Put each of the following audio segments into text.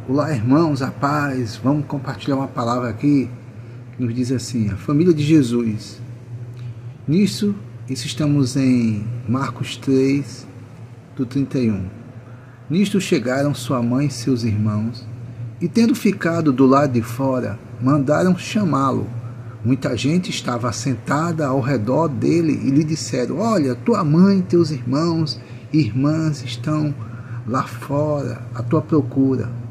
Olá, irmãos, a paz. Vamos compartilhar uma palavra aqui que nos diz assim: a família de Jesus. Isso estamos em Marcos 3, do 31. Nisto chegaram sua mãe e seus irmãos, e tendo ficado do lado de fora, mandaram chamá-lo. Muita gente estava assentada ao redor dele e lhe disseram: olha, tua mãe e teus irmãos e irmãs estão lá fora à tua procura.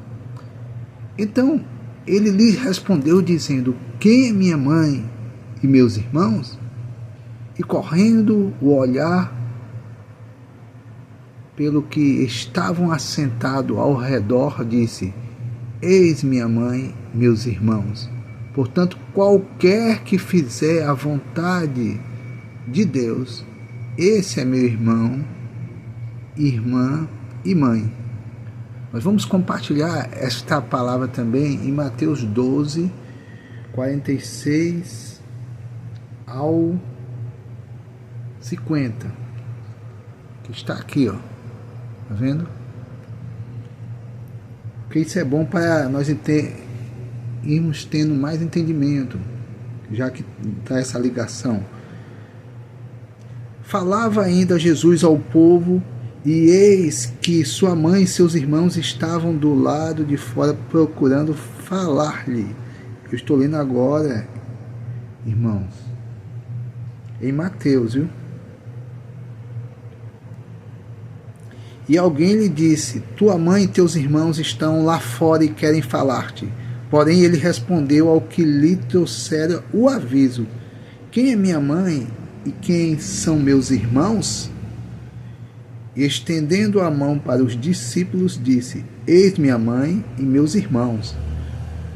Então ele lhe respondeu dizendo: quem é minha mãe e meus irmãos? E correndo o olhar pelo que estavam assentados ao redor, disse: eis minha mãe, meus irmãos. Portanto, qualquer que fizer a vontade de Deus, esse é meu irmão, irmã e mãe. Nós vamos compartilhar esta palavra também em Mateus 12, 46 ao 50, que está aqui, ó. Tá vendo? Porque isso é bom para nós irmos tendo mais entendimento, já que está essa ligação. Falava ainda Jesus ao povo, e eis que sua mãe e seus irmãos estavam do lado de fora procurando falar-lhe. Eu estou lendo agora, irmãos, em Mateus, viu? E alguém lhe disse: tua mãe e teus irmãos estão lá fora e querem falar-te. Porém ele respondeu ao que lhe trouxera o aviso: quem é minha mãe e quem são meus irmãos? E estendendo a mão para os discípulos, disse: eis minha mãe e meus irmãos.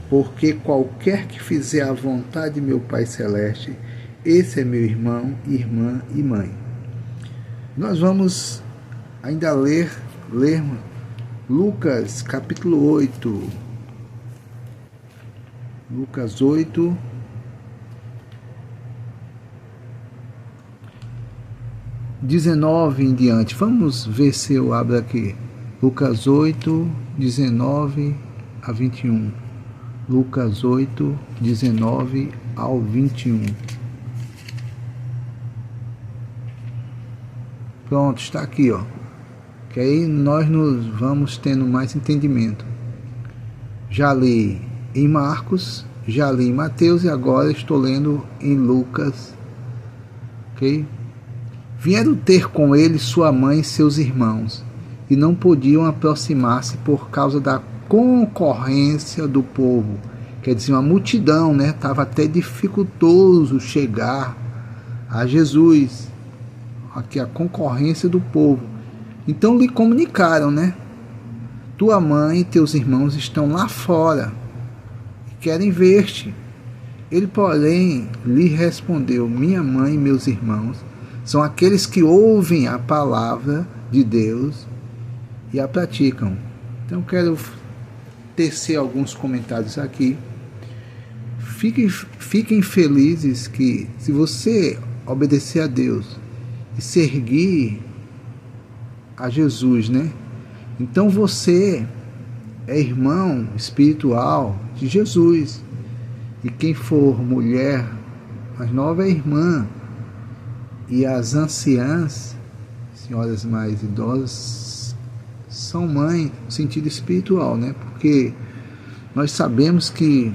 Porque qualquer que fizer a vontade de meu Pai Celeste, esse é meu irmão, irmã e mãe. Nós vamos ainda ler Lucas capítulo 8. Lucas 8. (19) em diante. Vamos ver se eu abro aqui. Lucas 8, 19 a 21. Lucas 8, 19 ao 21. Pronto, está aqui, ó. Que aí nós nos vamos tendo mais entendimento. Já li em Marcos, já li em Mateus e agora estou lendo em Lucas. Ok? Vieram ter com ele sua mãe e seus irmãos, e não podiam aproximar-se por causa da concorrência do povo. Quer dizer, uma multidão, né? Estava até dificultoso chegar a Jesus. Aqui a concorrência do povo. Então lhe comunicaram, né? Tua mãe e teus irmãos estão lá fora e querem ver-te. Ele, porém, lhe respondeu: minha mãe e meus irmãos são aqueles que ouvem a palavra de Deus e a praticam. Então quero tecer alguns comentários aqui. Fiquem felizes que, se você obedecer a Deus e seguir a Jesus, né? Então você é irmão espiritual de Jesus. E quem for mulher mais nova é irmã. E as anciãs, senhoras mais idosas, são mãe no sentido espiritual, né? Porque nós sabemos que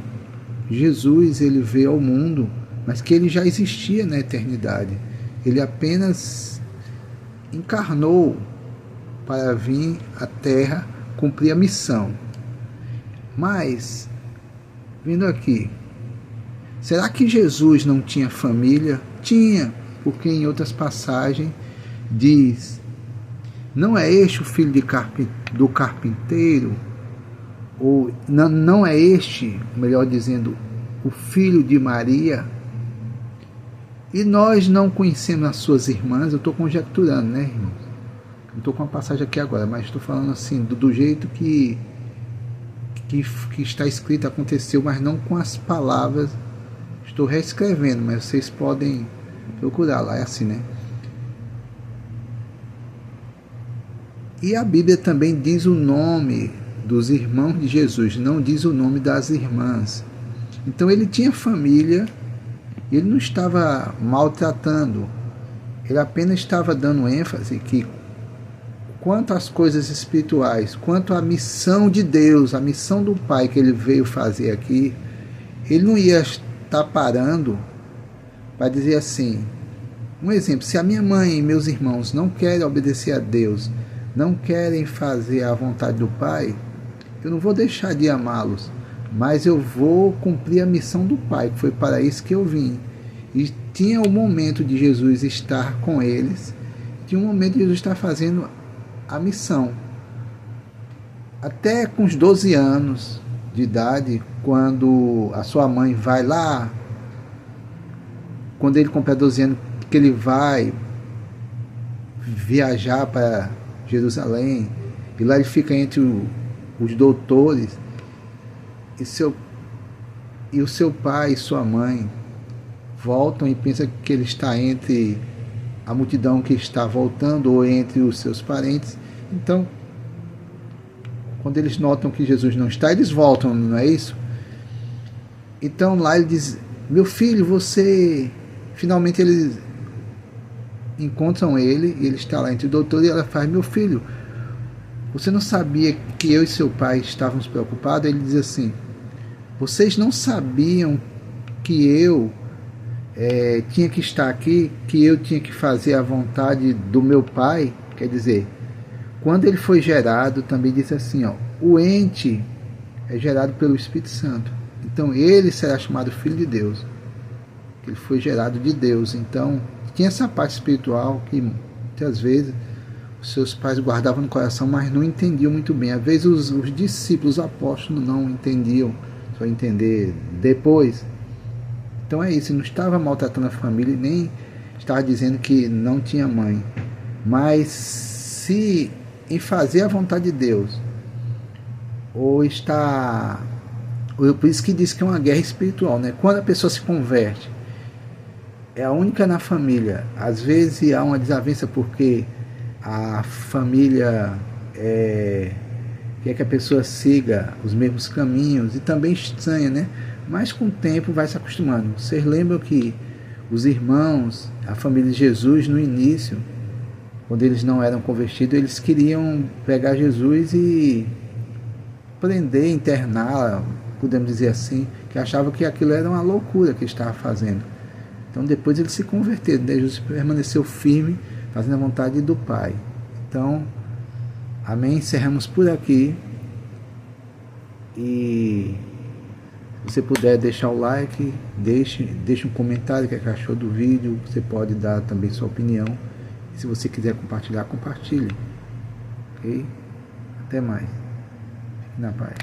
Jesus, ele veio ao mundo, mas que ele já existia na eternidade. Ele apenas encarnou para vir à Terra cumprir a missão. Mas, vindo aqui, será que Jesus não tinha família? Tinha, porque em outras passagens diz: não é este o filho do carpinteiro? Ou não é este, melhor dizendo, o filho de Maria? E nós não conhecemos as suas irmãs. Eu estou conjecturando, né, irmãos? Não estou com a passagem aqui agora, mas estou falando assim, do jeito que está escrito, aconteceu, mas não com as palavras. Estou reescrevendo, mas vocês podem procurar lá, é assim, né? E a Bíblia também diz o nome dos irmãos de Jesus, não diz o nome das irmãs. Então ele tinha família, ele não estava maltratando, ele apenas estava dando ênfase que quanto às coisas espirituais, quanto à missão de Deus, a missão do Pai que ele veio fazer aqui, ele não ia estar parando para dizer assim, um exemplo, se a minha mãe e meus irmãos não querem obedecer a Deus, não querem fazer a vontade do Pai, eu não vou deixar de amá-los, mas eu vou cumprir a missão do Pai, que foi para isso que eu vim. E tinha o momento de Jesus estar com eles, tinha o momento de Jesus estar fazendo a missão. Até com os 12 anos de idade, quando a sua mãe vai lá, quando ele completa 12 anos, que ele vai viajar para Jerusalém, e lá ele fica entre os doutores, e o seu pai e sua mãe voltam e pensam que ele está entre a multidão que está voltando ou entre os seus parentes. Então, quando eles notam que Jesus não está, eles voltam, não é isso? Então lá ele diz, meu filho, você... Finalmente eles encontram ele, e ele está lá entre o doutor, e ela faz, meu filho, você não sabia que eu e seu pai estávamos preocupados? Ele diz assim, vocês não sabiam que eu tinha que estar aqui, que eu tinha que fazer a vontade do meu pai? Quer dizer, quando ele foi gerado, também disse assim, ó, o ente é gerado pelo Espírito Santo, então ele será chamado Filho de Deus, ele foi gerado de Deus. Então tinha essa parte espiritual que muitas vezes os seus pais guardavam no coração, mas não entendiam muito bem. Às vezes os discípulos, os apóstolos não entendiam, só entender depois. Então é isso, não estava maltratando a família, nem estava dizendo que não tinha mãe, mas se em fazer a vontade de Deus, ou está, por isso que diz que é uma guerra espiritual, né? Quando a pessoa se converte, é a única na família, às vezes há uma desavença porque a família quer que a pessoa siga os mesmos caminhos, e também estranha, né? Mas com o tempo vai se acostumando. Vocês lembram que os irmãos, a família de Jesus, no início, quando eles não eram convertidos, eles queriam pegar Jesus e prender, internar, podemos dizer assim, que achavam que aquilo era uma loucura que estava fazendo. Então depois eles se converteram, né? Jesus permaneceu firme, fazendo a vontade do Pai. Então, amém? Encerramos por aqui. E se você puder deixar o like, deixe um comentário, o que achou do vídeo. Você pode dar também sua opinião. E se você quiser compartilhar, compartilhe. Ok? Até mais. Fique na paz.